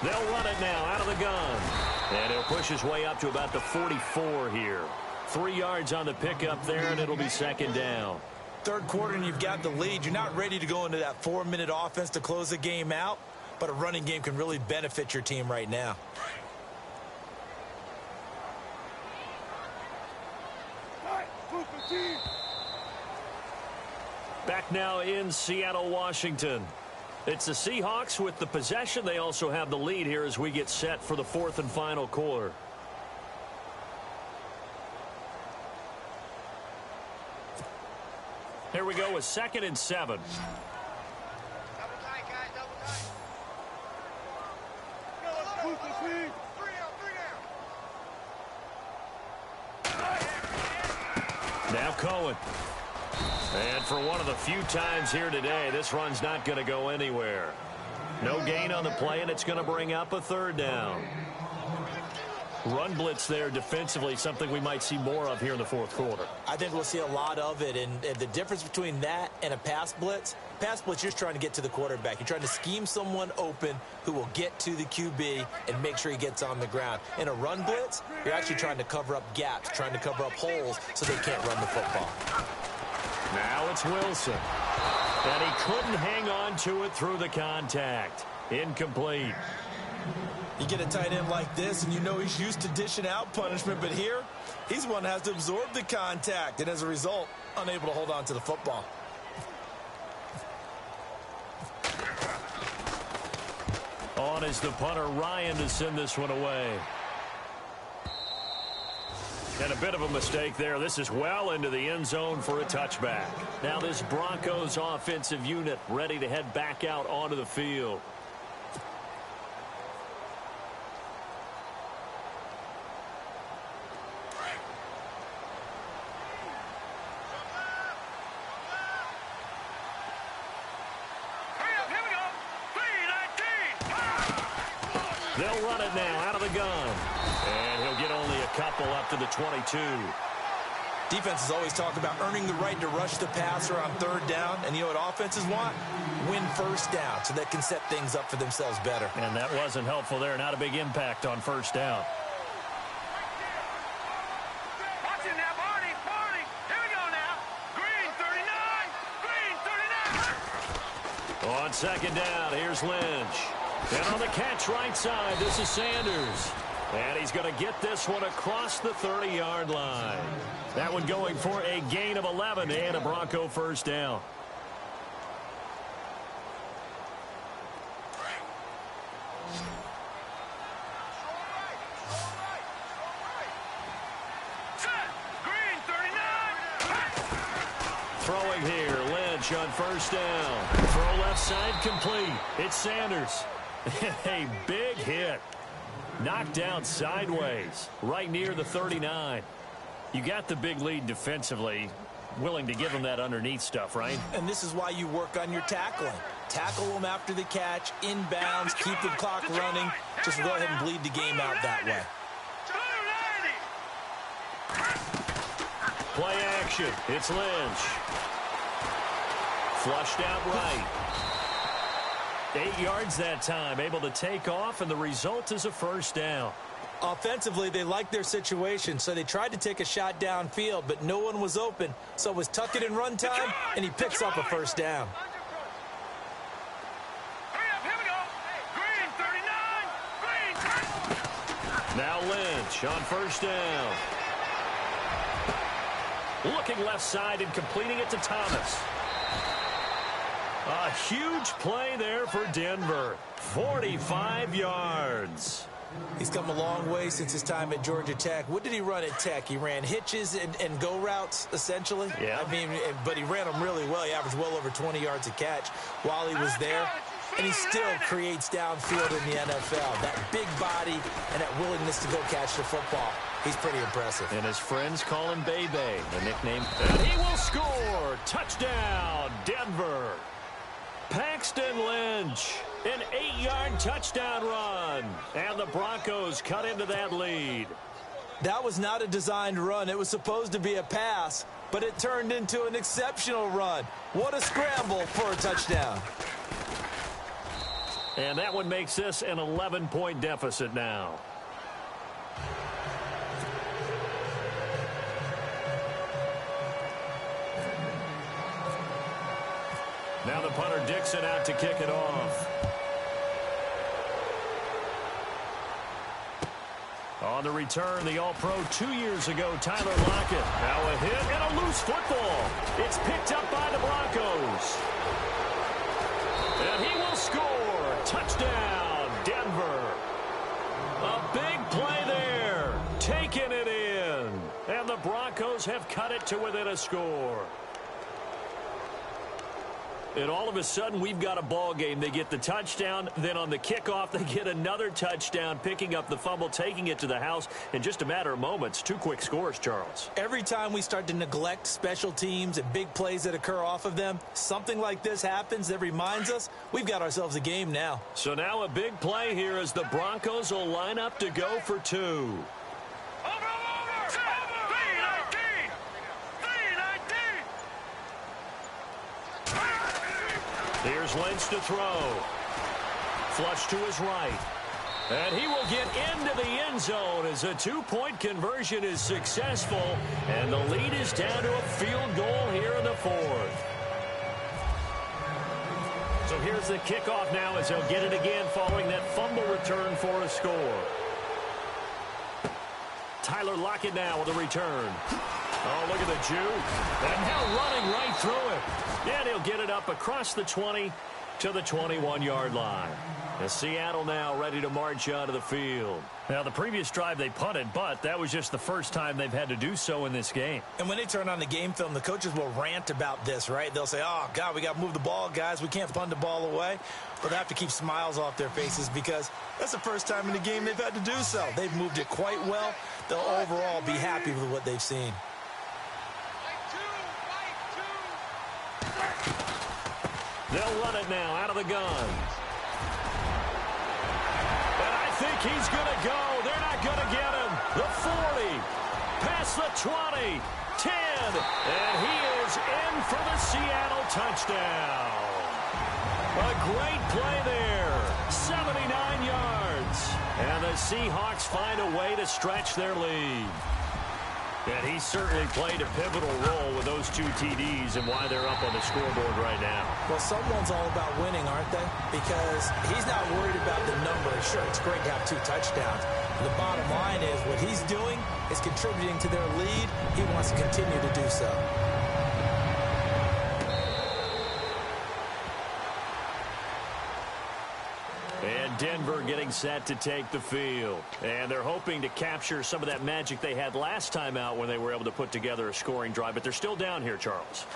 They'll run it now out of the gun. And he'll push his way up to about the 44 here. 3 yards on the pickup there, and it'll be 2nd down. 3rd quarter, and you've got the lead. You're not ready to go into that 4-minute offense to close the game out, but a running game can really benefit your team right now. Back now in Seattle, Washington. It's the Seahawks with the possession. They also have the lead here as we get set for the 4th and final quarter. Here we go with 2nd and 7. Double tight, guys, double tight. Three down. Now Cohen. And for one of the few times here today, this run's not going to go anywhere. No gain on the play, and it's going to bring up a 3rd down. Run blitz there defensively, something we might see more of here in the 4th quarter. I think we'll see a lot of it, and the difference between that and a pass blitz, you're just trying to get to the quarterback. You're trying to scheme someone open who will get to the QB and make sure he gets on the ground. In a run blitz, you're actually trying to cover up gaps, trying to cover up holes so they can't run the football. Now it's Wilson. And he couldn't hang on to it through the contact. Incomplete. You get a tight end like this, and you know he's used to dishing out punishment, but here, he's one that has to absorb the contact, and as a result, unable to hold on to the football. On is the punter, Ryan, to send this one away. And a bit of a mistake there. This is well into the end zone for a touchback. Now this Broncos offensive unit ready to head back out onto the field. They'll run it now out of the gun. And he'll get only a couple up to the 22. Defenses always talk about earning the right to rush the passer on third down. And you know what offenses want? Win first down so they can set things up for themselves better. And that wasn't helpful there. Not a big impact on first down. Watch it now, Barney. Barney. Here we go now. Green 39. Green 39. On second down, here's Lynch. And on the catch right side, this is Sanders. And he's going to get this one across the 30-yard line. That one going for a gain of 11 and a Bronco first down. Green 39. Throwing here, Lynch on first down. Throw left side complete. It's Sanders. A big hit. Knocked out sideways, right near the 39. You got the big lead defensively. Willing to give them that underneath stuff, right? And this is why you work on your tackling. Tackle them after the catch, inbounds, keep the clock running. Just go ahead and bleed the game out that way. Play action. It's Lynch. Flushed out right. 8 yards that time, able to take off, and the result is a first down. Offensively, they liked their situation, so they tried to take a shot downfield, but no one was open. So it was tuck it in run time, and he picks up a first down. Here we go. Green 39. Green. Now Lynch on first down. Looking left side and completing it to Thomas. A huge play there for Denver. 45 yards. He's come a long way since his time at Georgia Tech. What did he run at Tech? He ran hitches and go routes, essentially. Yeah. I mean, but he ran them really well. He averaged well over 20 yards a catch while he was there. And he still creates downfield in the NFL. That big body and that willingness to go catch the football. He's pretty impressive. And his friends call him Bebe, the nickname. And he will score. Touchdown, Denver. Paxton Lynch, an 8-yard touchdown run. And the Broncos cut into that lead. That was not a designed run. It was supposed to be a pass, but it turned into an exceptional run. What a scramble for a touchdown. And that one makes this an 11-point deficit now. Now the punter Dixon out to kick it off. On the return, the All-Pro 2 years ago, Tyler Lockett. Now a hit and a loose football. It's picked up by the Broncos. And he will score. Touchdown, Denver. A big play there. Taking it in. And the Broncos have cut it to within a score. And all of a sudden, we've got a ball game. They get the touchdown. Then on the kickoff, they get another touchdown, picking up the fumble, taking it to the house in just a matter of moments. 2 quick scores, Charles. Every time we start to neglect special teams and big plays that occur off of them, something like this happens that reminds us we've got ourselves a game now. So now a big play here as the Broncos will line up to go for 2. Here's Lynch to throw. Flush to his right. And he will get into the end zone as a 2-point conversion is successful. And the lead is down to a field goal here in the 4th. So So here's the kickoff now as they'll get it again following that fumble return for a score. Tyler Lockett now with a return. Oh, look at the juke. And now running right through it. And he'll get it up across the 20 to the 21-yard line. And Seattle now ready to march onto the field. Now, the previous drive they punted, but that was just the first time they've had to do so in this game. And when they turn on the game film, the coaches will rant about this, right? They'll say, oh, God, we got to move the ball, guys. We can't punt the ball away. But they have to keep smiles off their faces because that's the first time in the game they've had to do so. They've moved it quite well. They'll overall be happy with what they've seen. They'll run it now out of the gun. And I think he's going to go. They're not going to get him. The 40, past the 20, 10, and he is in for the Seattle touchdown. A great play there, 79 yards. And the Seahawks find a way to stretch their lead. And he certainly played a pivotal role with those two TDs and why they're up on the scoreboard right now. Well, someone's all about winning, aren't they? Because he's not worried about the number. Sure, it's great to have 2 touchdowns. The bottom line is what he's doing is contributing to their lead. He wants to continue to do so. And Denver getting set to take the field. And they're hoping to capture some of that magic they had last time out when they were able to put together a scoring drive. But they're still down here, Charles.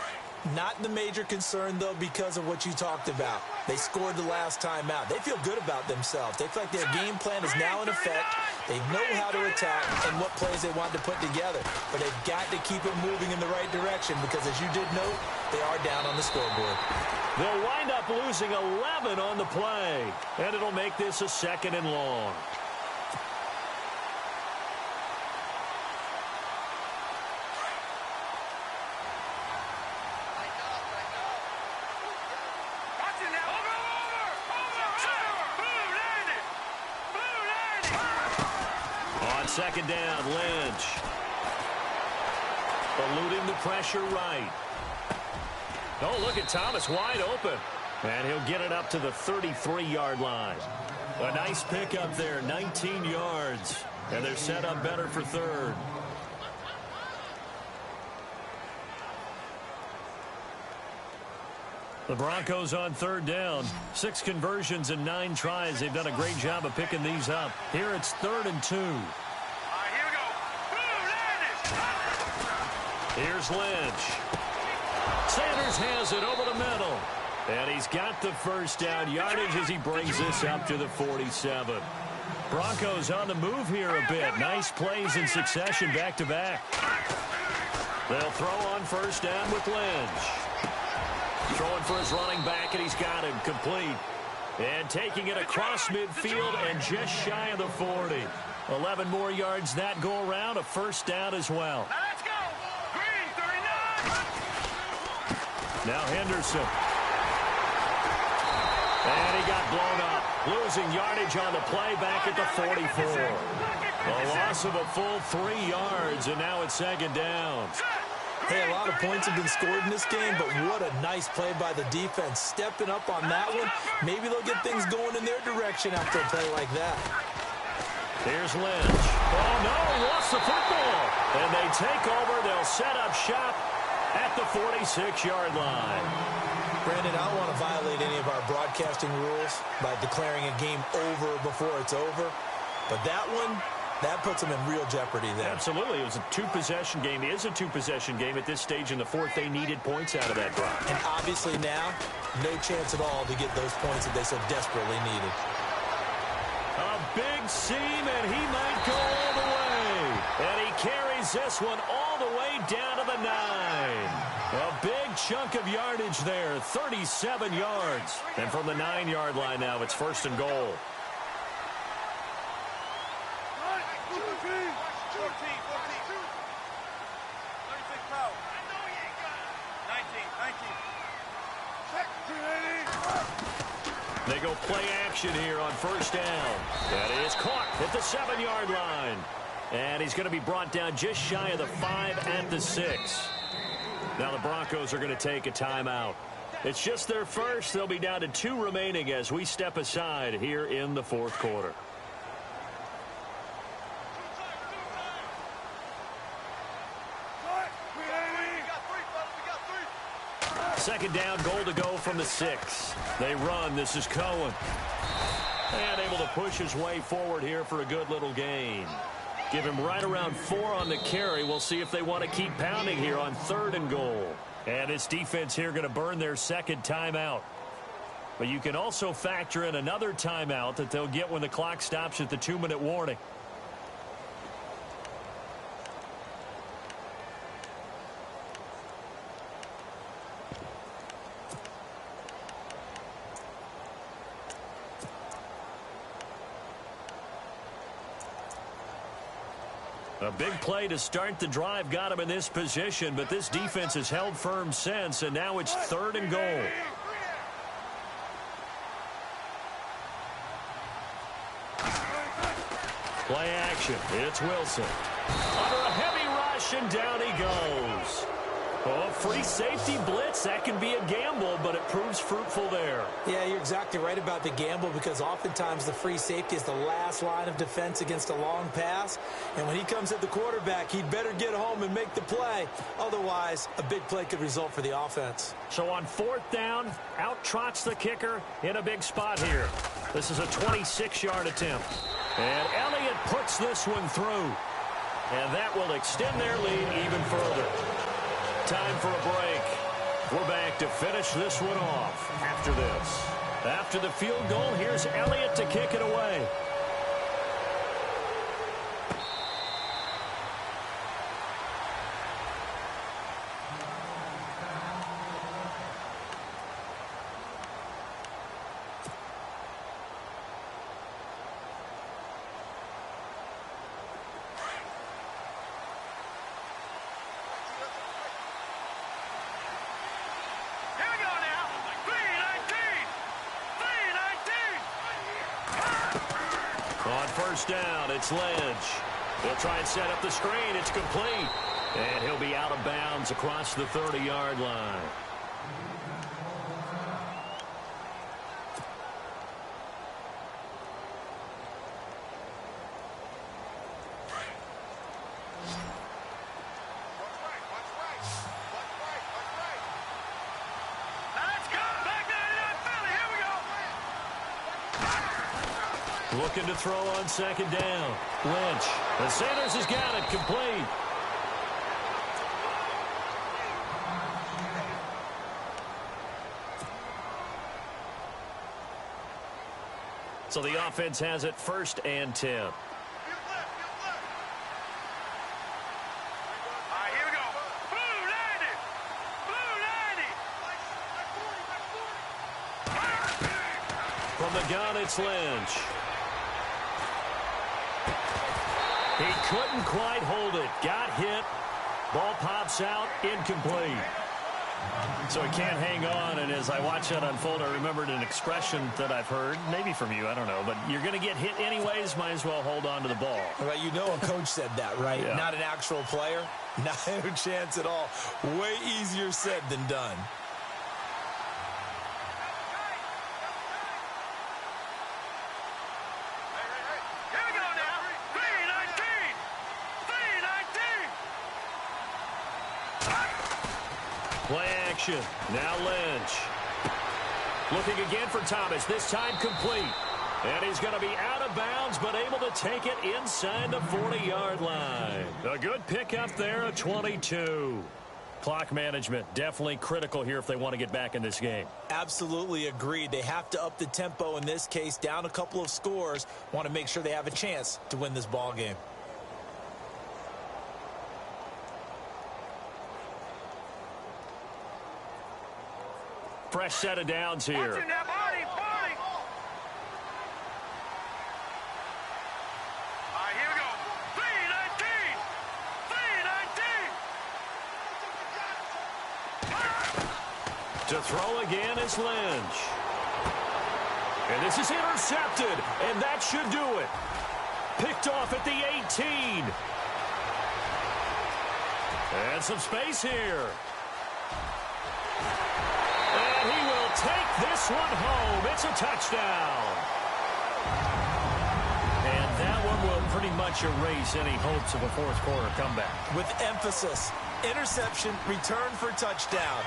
Not the major concern, though, because of what you talked about. They scored the last time out. They feel good about themselves. They feel like their game plan is now in effect. They know how to attack and what plays they want to put together. But they've got to keep it moving in the right direction because, as you did note, they are down on the scoreboard. They'll wind up losing 11 on the play. And it'll make this a 2nd and long. On 2nd down, Lynch. Eluding the pressure right. Oh, look at Thomas wide open. And he'll get it up to the 33-yard line. A nice pickup there, 19 yards. And they're set up better for 3rd. The Broncos on 3rd down. 6 conversions and 9 tries. They've done a great job of picking these up. Here it's 3rd and 2. All right, here we go. Here's Lynch. Sanders has it over the middle. And he's got the first down yardage as he brings this up to the 47. Broncos on the move here a bit. Nice plays in succession back-to-back. They'll throw on 1st down with Lynch. Throwing for his running back, and he's got him complete. And taking it across midfield and just shy of the 40. 11 more yards that go around, a 1st down as well. Now let's go. Green, 39. Now Henderson. And he got blown up. Losing yardage on the play back at the 44. A loss of a full 3 yards, and now it's 2nd down. Hey, a lot of points have been scored in this game, but what a nice play by the defense. Stepping up on that one, maybe they'll get things going in their direction after a play like that. Here's Lynch. Oh, no, lost the football. And they take over. They'll set up shop at the 46-yard line. Brandon, I don't want to violate any of our broadcasting rules by declaring a game over before it's over, but that one, that puts them in real jeopardy there. Absolutely. It was a 2-possession game. It is a 2-possession game at this stage in the 4th. They needed points out of that drive. And obviously now, no chance at all to get those points that they so desperately needed. A big seam, and he might go all the way. And he carries this one all the way down to the 9. A big chunk of yardage there, 37 yards. And from the 9-yard line now, it's 1st and goal. 19. They go play action here on 1st down. That is caught at the 7-yard line. And he's going to be brought down just shy of the 5 at the 6. Now the Broncos are going to take a timeout. It's just their first. They'll be down to 2 remaining as we step aside here in the fourth quarter. Second down, goal to go from the 6. They run. This is Cohen. And able to push his way forward here for a good little gain. Give him right around 4 on the carry. We'll see if they want to keep pounding here on 3rd and goal. And this defense here going to burn their second timeout. But you can also factor in another timeout that they'll get when the clock stops at the 2-minute warning. A big play to start the drive got him in this position, but this defense has held firm since, and now it's 3rd and goal. Play action. It's Wilson. Under a heavy rush, and down he goes. Oh, free safety blitz. That can be a gamble, but it proves fruitful there. Yeah, you're exactly right about the gamble because oftentimes the free safety is the last line of defense against a long pass. And when he comes at the quarterback, he'd better get home and make the play. Otherwise, a big play could result for the offense. So on 4th down, out trots the kicker in a big spot here. This is a 26-yard attempt. And Elliott puts this one through. And that will extend their lead even further. Time for a break. We're back to finish this one off after this. After the field goal, here's Elliott to kick it away. First down, it's Lynch. He'll try and set up the screen. It's complete. And he'll be out of bounds across the 30-yard line. Looking to throw on 2nd down. Lynch. And Sanders has got it complete. So the offense has it 1st and 10. All right, here we go. Blue 90. Blue 90. From the gun, it's Lynch. He couldn't quite hold it. Got hit. Ball pops out. Incomplete. So he can't hang on, and as I watch that unfold, I remembered an expression that I've heard, maybe from you, I don't know, but you're going to get hit anyways, might as well hold on to the ball. Well, you know a coach said that, right? Yeah. Not an actual player. Not a chance at all. Way easier said than done. Play action. Now Lynch. Looking again for Thomas. This time complete. And he's going to be out of bounds, but able to take it inside the 40-yard line. A good pickup there, a 22. Clock management definitely critical here if they want to get back in this game. Absolutely agreed. They have to up the tempo in this case, down a couple of scores. Want to make sure they have a chance to win this ball game. Fresh set of downs here. To throw again is Lynch. And this is intercepted, and that should do it. Picked off at the 18. And some space here. And he This one home. It's a touchdown. And that one will pretty much erase any hopes of a fourth quarter comeback. With emphasis, interception, return for touchdown.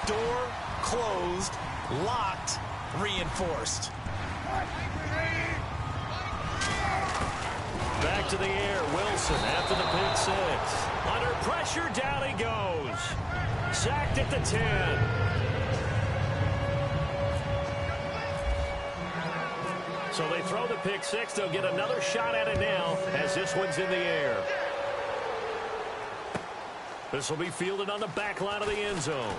Door closed, locked, reinforced. Back to the air, Wilson after the pick six. Under pressure, down he goes. Sacked at the 10. So they throw the pick six. They'll get another shot at it now as this one's in the air. This will be fielded on the back line of the end zone.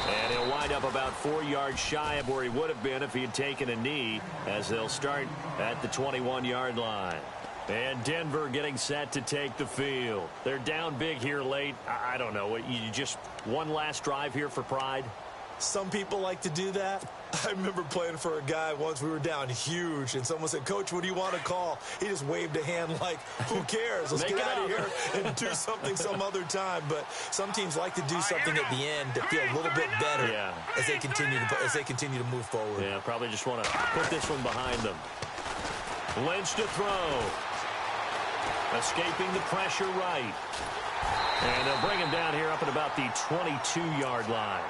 And he'll wind up about 4 yards shy of where he would have been if he had taken a knee, as they'll start at the 21-yard line. And Denver getting set to take the field. They're down big here late. I don't know. You just one last drive here for pride? Some people like to do that. I remember playing for a guy once. We were down huge, and someone said, "Coach, what do you want to call?" He just waved a hand like, who cares? Let's get out of here and do something some other time. But some teams like to do something at the end to feel a little bit better as they continue to move forward. Yeah, probably just want to put this one behind them. Lynch to throw. Escaping the pressure right. And they'll bring him down here up at about the 22-yard line.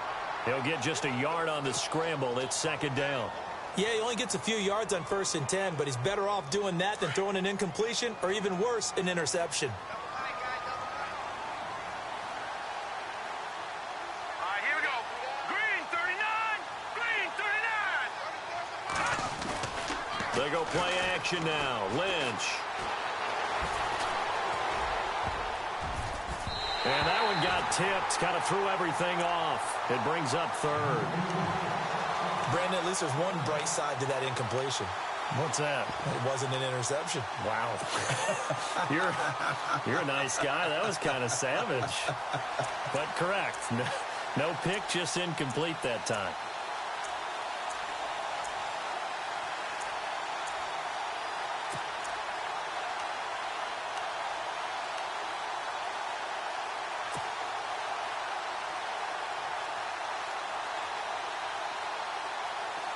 He'll get just a yard on the scramble. It's second down. Yeah, he only gets a few yards on 1st and 10, but he's better off doing that than throwing an incompletion or even worse, an interception. All right, here we go. Green 39. Green 39. They go play action now. Lynch. And that one got tipped. Kind of threw everything off. It brings up third. Brandon, at least there's one bright side to that incompletion. What's that? It wasn't an interception. Wow. You're a nice guy. That was kind of savage. But correct. No pick, just incomplete that time.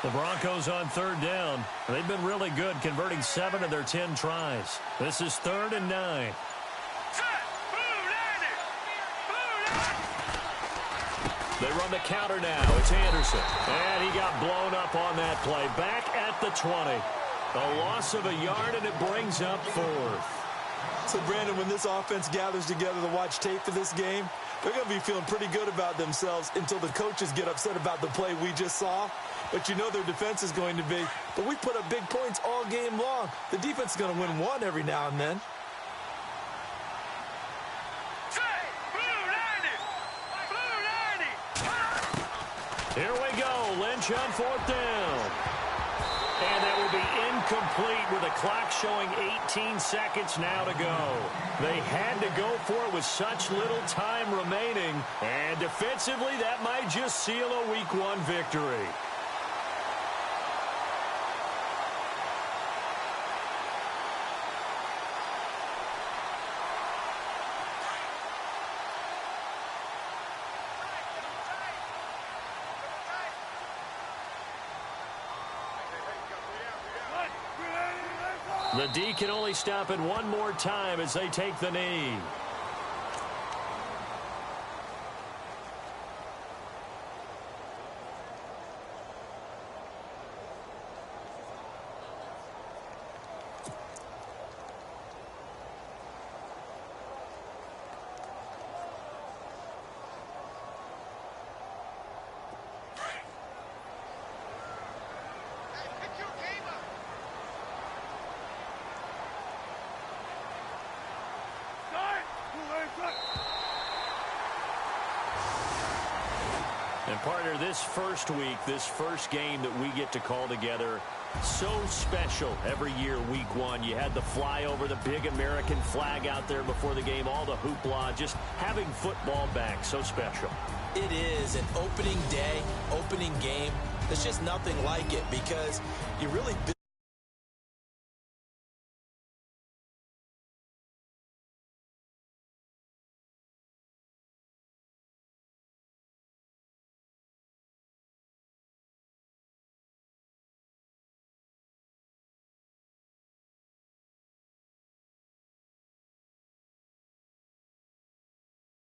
The Broncos on third down. They've been really good, converting 7 of their 10 tries. This is 3rd and 9. They run the counter now. It's Anderson. And he got blown up on that play. Back at the 20. A loss of a yard, and it brings up 4th. So, Brandon, when this offense gathers together to watch tape for this game, they're going to be feeling pretty good about themselves until the coaches get upset about the play we just saw. But you know their defense is going to be. But we put up big points all game long. The defense is going to win one every now and then. Here we go. Lynch on 4th down. And that will be incomplete with the clock showing 18 seconds now to go. They had to go for it with such little time remaining. And defensively, that might just seal a Week 1 victory. The D can only stop it one more time as they take the knee. And partner, this first week, this first game that we get to call together, so special every year, Week 1. You had the flyover, the big American flag out there before the game, all the hoopla, just having football back, so special. It is an opening day, opening game. There's just nothing like it because you really